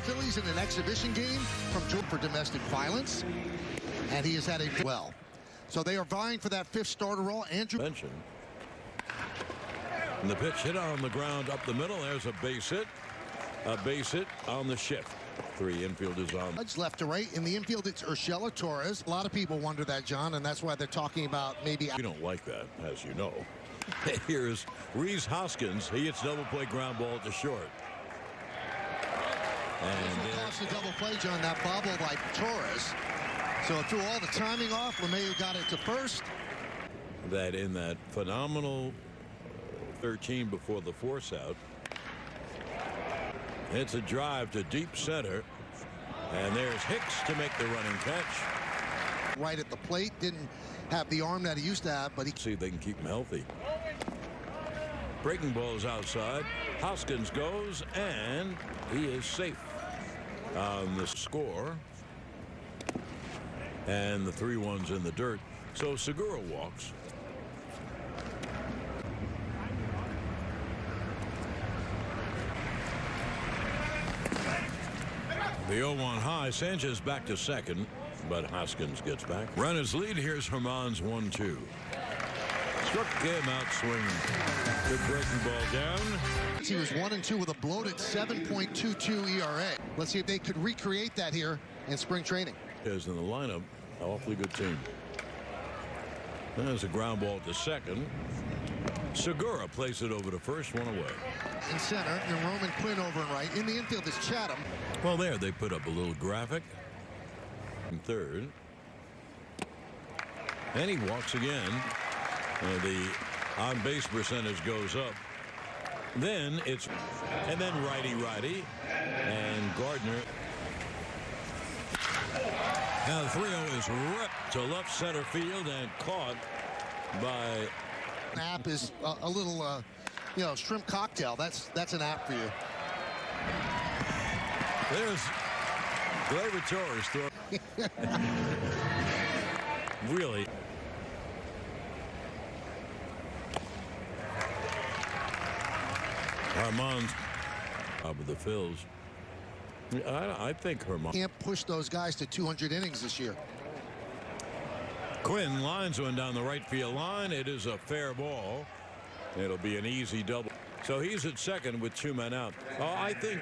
Philadelphia Phillies in an exhibition game from Georgia for domestic violence, and he has had a well. So they are vying for that fifth starter role. Andrew. And the pitch hit on the ground up the middle. There's a base hit. A base hit on the shift. 3 infielders on. Left to right. In the infield, it's Urshela Torres. A lot of people wonder that, John, and that's why they're talking about maybe. We don't like that, as you know. Here's Rhys Hoskins. He hits double play ground ball to short. And cost a double play, John, that bobble by Torres. So it threw all the timing off. LeMahieu got it to first. That in that phenomenal 13 before the force out. It's a drive to deep center. And there's Hicks to make the running catch. Right at the plate. Didn't have the arm that he used to have, but he. See if they can keep him healthy. Breaking ball is outside. Hoskins goes, and he is safe on the score. And the 3-1's in the dirt. So Segura walks. The 0-1 high. Sanchez back to second, but Hoskins gets back. Runners lead. Here's Herman's 1-2. Struck him out swing. Good breaking ball down. He was 1-2 with a bloated 7.22 ERA. Let's see if they could recreate that here in spring training. Is in the lineup. Awfully good team. There's a ground ball to second. Segura plays it over to first, one away. In center, and Roman Quinn over and right. In the infield is Chatham. Well, there they put up a little graphic. In third. And he walks again. The on-base percentage goes up. Then it's, and then righty, and Gardner. Now the 3-0 is ripped to left center field and caught by. App is a little, you know, shrimp cocktail. That's an app for you. There's Gleyber Torres throw. Really. Armand of the Phils. I think Herman can't push those guys to 200 innings this year. Quinn lines one down the right field line. It is a fair ball. It'll be an easy double. So he's at second with 2 men out. I think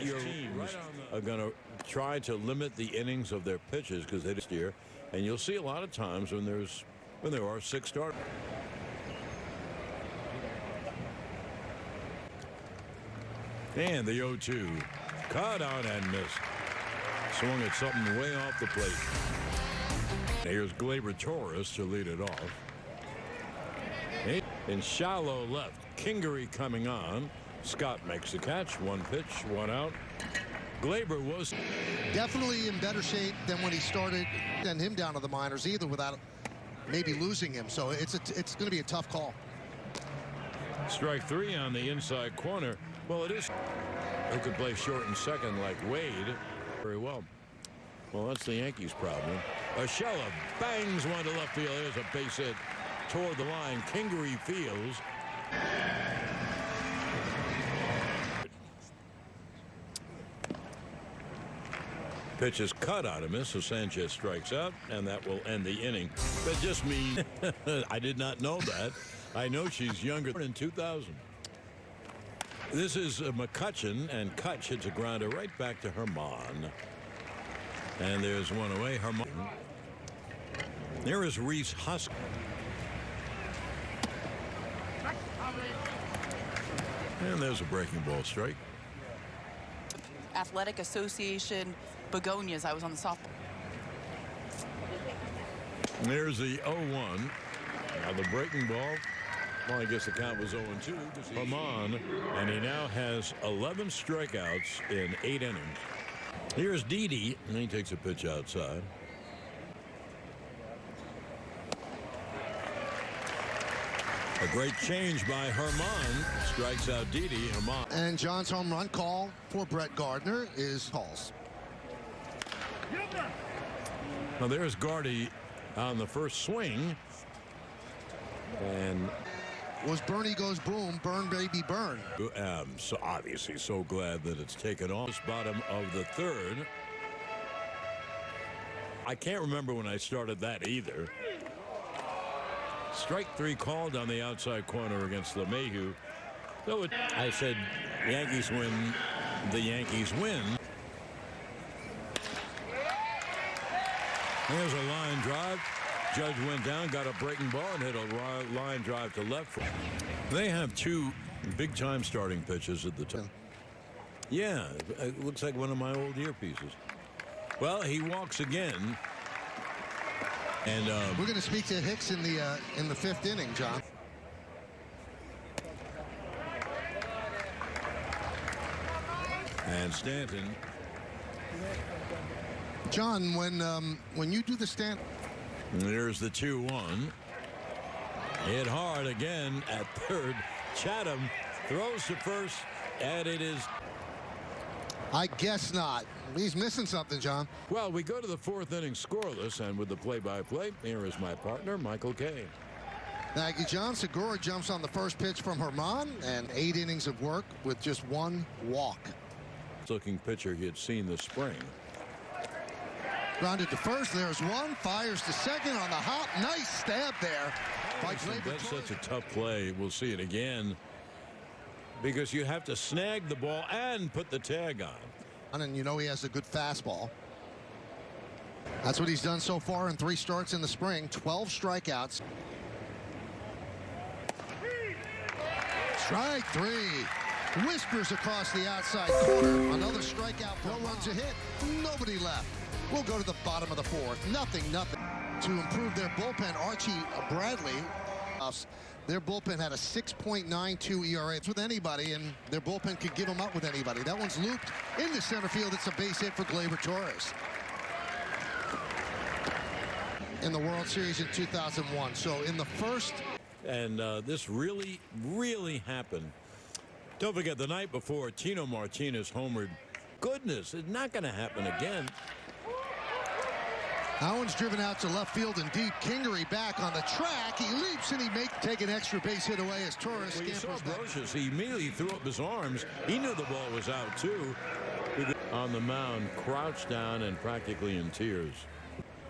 your teams are going to try to limit the innings of their pitches because they just steer, and you'll see a lot of times when there are 6 starters. And the 0-2 caught on and missed. Swung at something way off the plate. Here's Gleyber Torres to lead it off. In shallow left, Kingery coming on. Scott makes the catch. 1 pitch, 1 out. Gleyber was definitely in better shape than when he started. Send him down to the minors either without maybe losing him. So it's going to be a tough call. Strike 3 on the inside corner. Well, it is. Who could play short and second like Wade very well. Well, that's the Yankees' problem. Urshela bangs one to left field. There's a base hit toward the line. Kingery fields. Pitch is cut on him, so Sanchez strikes out, and that will end the inning. That just means I did not know that. I know she's younger than 2000. This is McCutchen, and Kutch hits a grounder right back to Herman. And there's one away. Herman. There is Rhys Hoskins. And there's a breaking ball strike. Athletic Association begonias. I was on the softball. There's the 0-1. Now the breaking ball. Well, I guess the count was 0-2. Herman, and he now has 11 strikeouts in 8 innings. Here's Didi, and he takes a pitch outside. A great change by Herman. Strikes out Didi. Herman. And John's home run call for Brett Gardner is calls. Now there's Gardy on the first swing. And was Bernie Goes Boom, Burn Baby Burn. I'm so obviously so glad that it's taken off. Bottom of the third. I can't remember when I started that either. Strike three called on the outside corner against LeMahieu. So I said Yankees win. The Yankees win. There's a line drive. Judge went down, got a breaking ball, and hit a line drive to left. They have two big-time starting pitches at the time. Yeah, it looks like one of my old earpieces. Well, he walks again. And we're going to speak to Hicks in the fifth inning, John. And Stanton. John, when you do the stand. There's the 2-1. Hit hard again at third. Chatham throws to first, and it is. I guess not. He's missing something, John. Well, we go to the fourth inning scoreless, and with the play-by-play, here is my partner, Michael Kay. Thank you, John. Segura jumps on the first pitch from Herman, and 8 innings of work with just 1 walk. Looking pitcher he had seen this spring. Grounded to first. There's one. Fires to second on the hop. Nice stab there. That's such a tough play. We'll see it again. Because you have to snag the ball and put the tag on. And you know he has a good fastball. That's what he's done so far in 3 starts in the spring. 12 strikeouts. Strike 3. Whispers across the outside corner. Another strikeout. No runs a hit. Nobody left. We'll go to the bottom of the fourth. Nothing. To improve their bullpen, Archie Bradley, their bullpen had a 6.92 ERA. It's with anybody, and their bullpen could give them up with anybody. That one's looped into center field. It's a base hit for Gleyber Torres. In the World Series in 2001. So in the first. And this really, really happened. Don't forget, the night before, Tino Martinez homered. Goodness, it's not going to happen again. That one's driven out to left field and deep. Kingery back on the track. He leaps and he take an extra base hit away as Torres scampers back. Brocious, he immediately threw up his arms. He knew the ball was out too. On the mound, crouched down and practically in tears.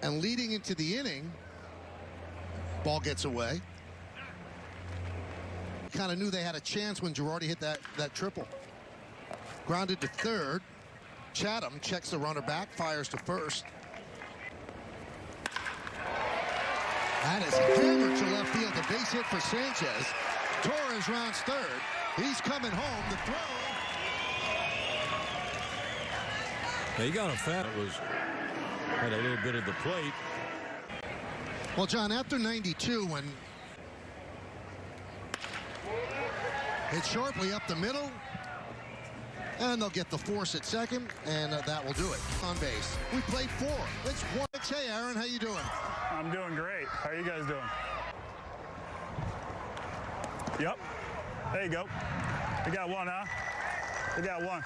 And leading into the inning, ball gets away. Kind of knew they had a chance when Girardi hit that triple. Grounded to third. Chatham checks the runner back, fires to first. That is hammered to left field. The base hit for Sanchez. Torres rounds third. He's coming home. The throw. He got a fat. Had a little bit of the plate. Well, John, after 92, when hit sharply up the middle, and they'll get the force at second, and that will do it. On base. We played 4. It's 1. Hey, Aaron, how you doing? I'm doing great. How are you guys doing? Yep. There you go. We got one, huh? We got one.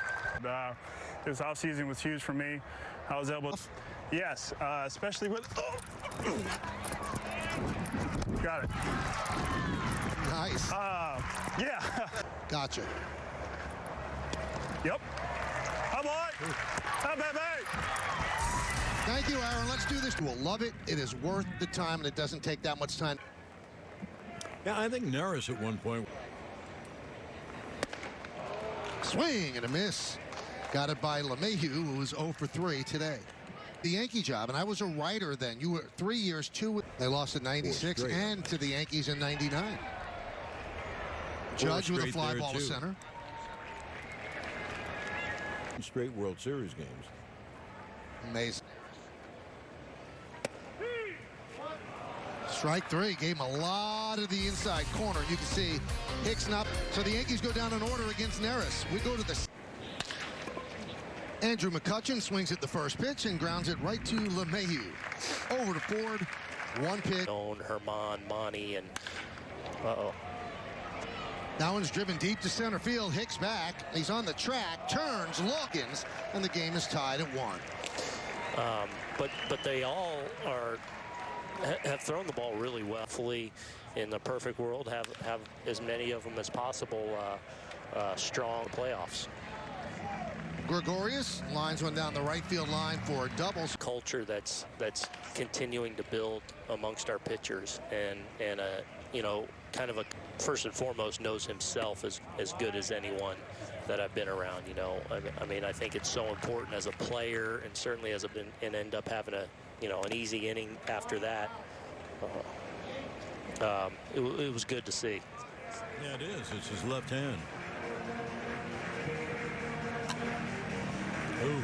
This offseason was huge for me. I was able to, yes, especially with, got it. Nice. Yeah. Gotcha. Yep. Hi, boy. Hi, baby. Thank you, Aaron. Let's do this. We'll love it. It is worth the time, and it doesn't take that much time. Yeah, I think Neris at one point. Swing and a miss. Got it by LeMahieu, who was 0 for 3 today. The Yankee job, and I was a writer then. You were 3 years, 2. They lost in 96 and to the Yankees in 99. Judge with a fly ball to center. Straight World Series games. Amazing. Strike 3 gave him a lot of the inside corner. You can see Hicks not. So the Yankees go down in order against Neris. We go to the. Andrew McCutchen swings at the first pitch and grounds it right to LeMahieu. Over to Ford. 1 pitch. Herman, Monty, and That one's driven deep to center field. Hicks back. He's on the track. Turns. Lawkins. And the game is tied at 1. But they all are have thrown the ball really well. Hopefully, in the perfect world, have as many of them as possible strong playoffs. Gregorius lines one down the right field line for doubles. Culture that's continuing to build amongst our pitchers, and you know, kind of a first and foremost knows himself as good as anyone that I've been around. You know, I mean, I think it's so important as a player, and certainly as and end up having an easy inning after that. It was good to see. Yeah, it is. It's his left hand. Ooh.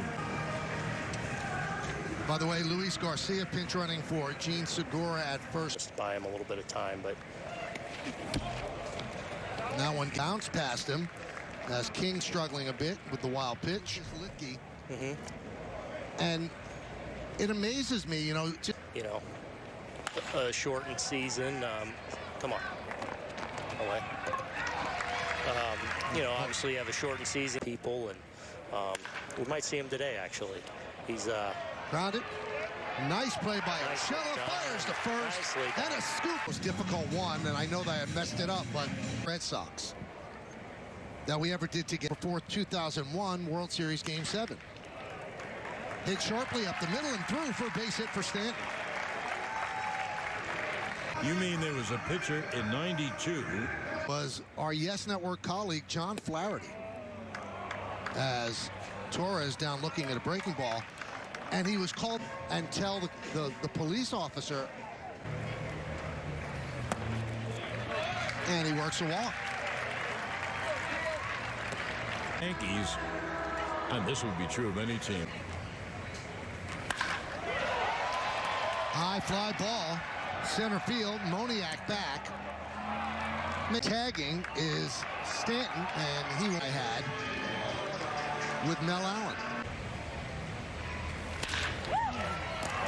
By the way, Luis Garcia pinch running for Gene Segura at first. Just buy him a little bit of time, but now one bounced past him as King struggling a bit with the wild pitch. And it amazes me, you know. A shortened season. Come on. Away. You know, obviously you have a shortened season, people, and we might see him today, actually. He's grounded. Nice play by Cello. Fires to first. And a scoop. It was a difficult one, and I know that I messed it up, but Red Sox that we ever did together before 2001 World Series Game 7. Hit sharply up the middle and through for a base hit for Stanton. You mean there was a pitcher in '92? Was our Yes Network colleague John Flaherty, as Torres down looking at a breaking ball, and he was called and tell the police officer, and he works a walk. Yankees, and this would be true of any team. High fly ball, center field, Moniak back. Tagging is Stanton, and he had with Mel Allen.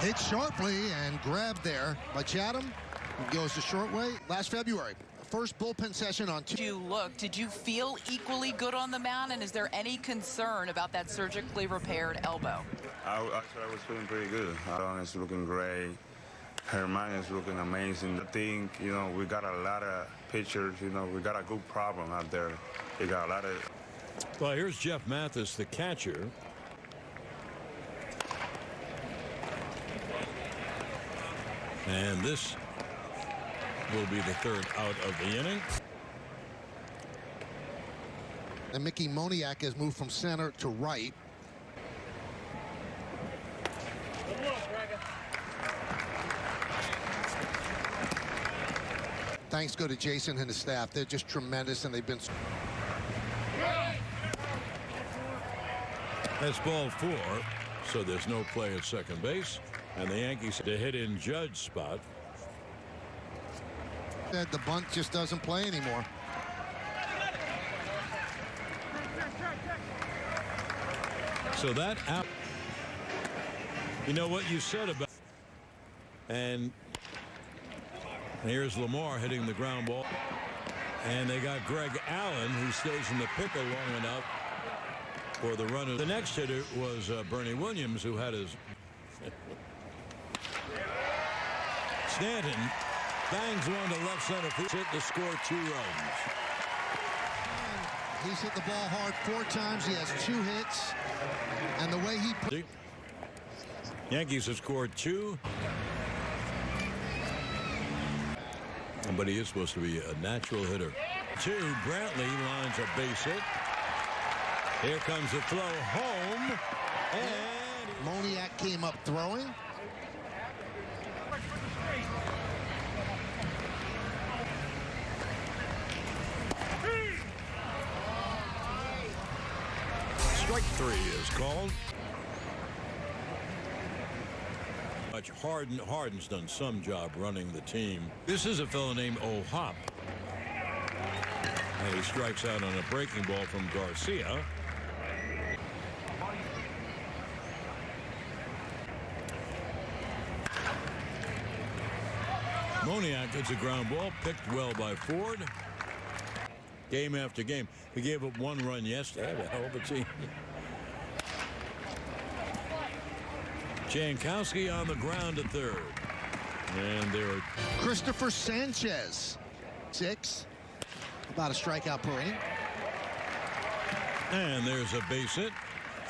Hit sharply and grabbed there by Chatham. He goes the short way. Last February, first bullpen session on two. Did you feel equally good on the mound, and is there any concern about that surgically repaired elbow? I was feeling pretty good. Aaron is looking great. Herman is looking amazing. I think, you know, we got a lot of pitchers. You know, we got a good problem out there. We got a lot of. Well, here's Jeff Mathis, the catcher. And this will be the third out of the inning. And Mickey Moniak has moved from center to right. Thanks go to Jason and his staff. They're just tremendous, and they've been. That's ball 4, so there's no play at second base, and the Yankees to hit in Judge's spot. The bunt just doesn't play anymore. So that out. You know what you said about, and here's Lamar hitting the ground ball, and they got Greg Allen, who stays in the pickle long enough for the runner. The next hitter was Bernie Williams, who had his. Stanton bangs one to left center field, hit to score 2 runs. He's hit the ball hard 4 times. He has 2 hits, and the way he. Yankees have scored 2. But he is supposed to be a natural hitter. 2, Brantley lines a base hit. Here comes the throw home. And Moniak came up throwing. Strike 3 is called. Harden's done some job running the team. This is a fellow named O'Hop. And he strikes out on a breaking ball from Garcia. Moniak gets a ground ball, picked well by Ford. Game after game. He gave up 1 run yesterday. A hell of a team. Jankowski on the ground at third. And there are Christopher Sanchez, 6. About a strikeout per inning. And there's a base hit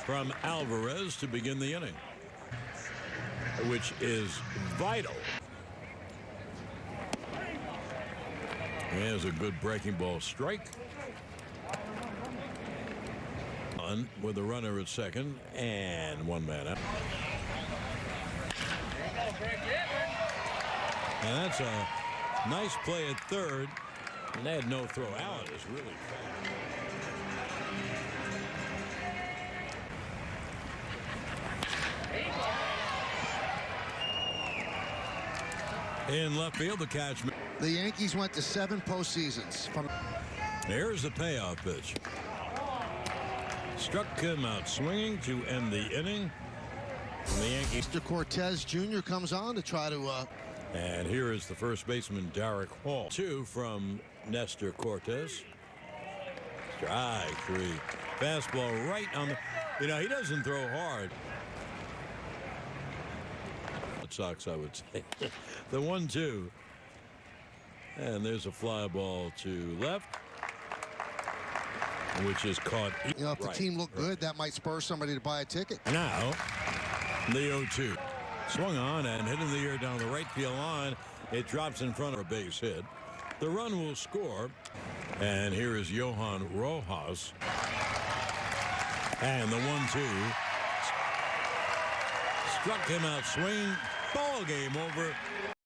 from Alvarez to begin the inning, which is vital. There's a good breaking ball strike. On with a runner at second and one man out. And that's a nice play at third. And they had no throw. Allen is really fast. In left field, the catch. The Yankees went to 7 postseasons. Here's the payoff pitch. Struck him out swinging to end the inning. And the Yankees. Mr. Cortez Jr. comes on to try to. And here is the first baseman, Derek Hall. 2 from Nestor Cortez. Strike 3. Fastball right on the. You know, he doesn't throw hard. Sox, I would say. The 1-2. And there's a fly ball to left, which is caught. You know, if the team looked good, that might spur somebody to buy a ticket. Now, the 0-2. Swung on and hit in the air down the right field line. It drops in front of a base hit. The run will score. And here is Johan Rojas. And the 1-2. Struck him out swinging. Ball game over.